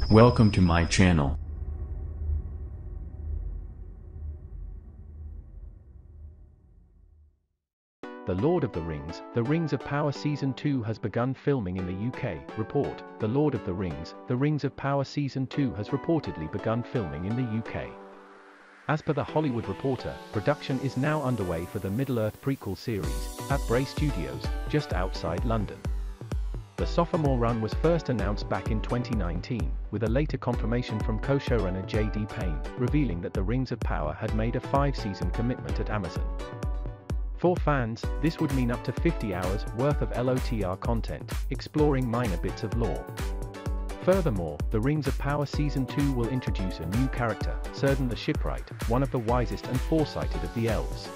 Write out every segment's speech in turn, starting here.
Welcome to my channel. The Lord of the Rings, The Rings of Power Season 2 has begun filming in the UK. Report, The Lord of the Rings, The Rings of Power Season 2 has reportedly begun filming in the UK. As per The Hollywood Reporter, production is now underway for the Middle-earth prequel series, at Bray Studios, just outside London. The sophomore run was first announced back in 2019, with a later confirmation from co-showrunner J.D. Payne, revealing that The Rings of Power had made a 5-season commitment at Amazon. For fans, this would mean up to 50 hours worth of LOTR content, exploring minor bits of lore. Furthermore, The Rings of Power Season 2 will introduce a new character, Círdan the Shipwright, one of the wisest and foresighted of the elves.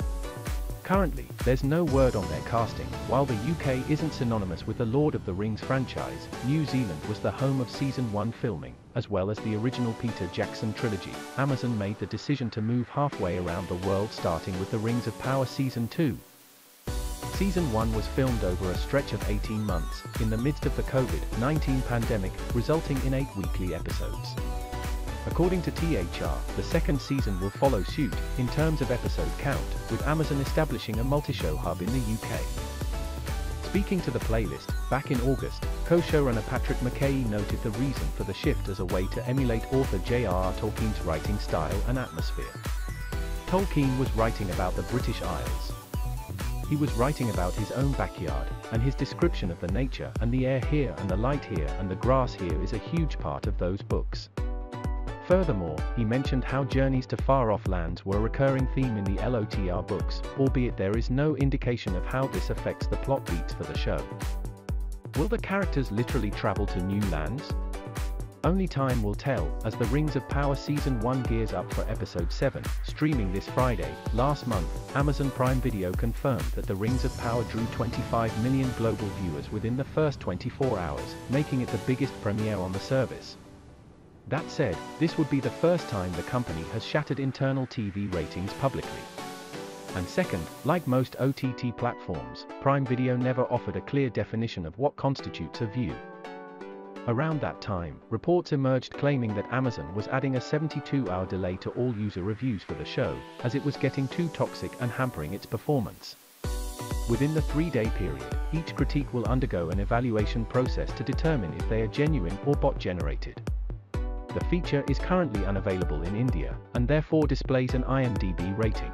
Currently, there's no word on their casting. While the UK isn't synonymous with the Lord of the Rings franchise, New Zealand was the home of Season 1 filming, as well as the original Peter Jackson trilogy. Amazon made the decision to move halfway around the world, starting with The Rings of Power Season 2. Season 1 was filmed over a stretch of 18 months, in the midst of the COVID-19 pandemic, resulting in 8 weekly episodes. According to THR, the second season will follow suit, in terms of episode count, with Amazon establishing a multi-show hub in the UK. Speaking to the playlist, back in August, co-showrunner Patrick McKay noted the reason for the shift as a way to emulate author J.R.R. Tolkien's writing style and atmosphere. Tolkien was writing about the British Isles. He was writing about his own backyard, and his description of the nature and the air here and the light here and the grass here is a huge part of those books. Furthermore, he mentioned how journeys to far-off lands were a recurring theme in the LOTR books, albeit there is no indication of how this affects the plot beats for the show. Will the characters literally travel to new lands? Only time will tell, as The Rings of Power Season 1 gears up for Episode 7, streaming this Friday. Last month, Amazon Prime Video confirmed that The Rings of Power drew 25 million global viewers within the first 24 hours, making it the biggest premiere on the service. That said, this would be the first time the company has shattered internal TV ratings publicly. And second, like most OTT platforms, Prime Video never offered a clear definition of what constitutes a view. Around that time, reports emerged claiming that Amazon was adding a 72-hour delay to all user reviews for the show, as it was getting too toxic and hampering its performance. Within the 3-day period, each critique will undergo an evaluation process to determine if they are genuine or bot-generated. The feature is currently unavailable in India, and therefore displays an IMDb rating.